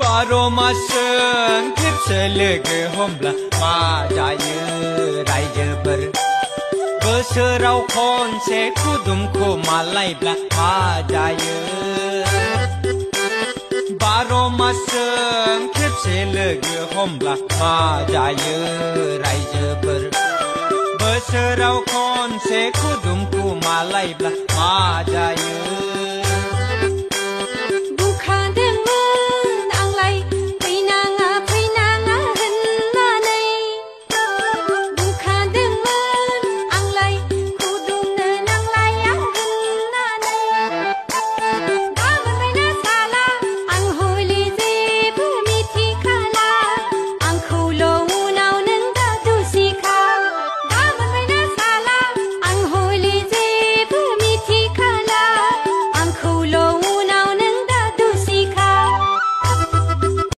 बार'मासजों खेबसे लोगो हमब्ला मा जायो रायजोफोर बोसोराव खनसे खुदुमखौ मालायब्ला मा जायो बार'मासजों खेबसे लोगो हमब्ला मा जायो रायजोफोर बोसोराव खनसे खुदुमखौ मालायब्ला मा जायो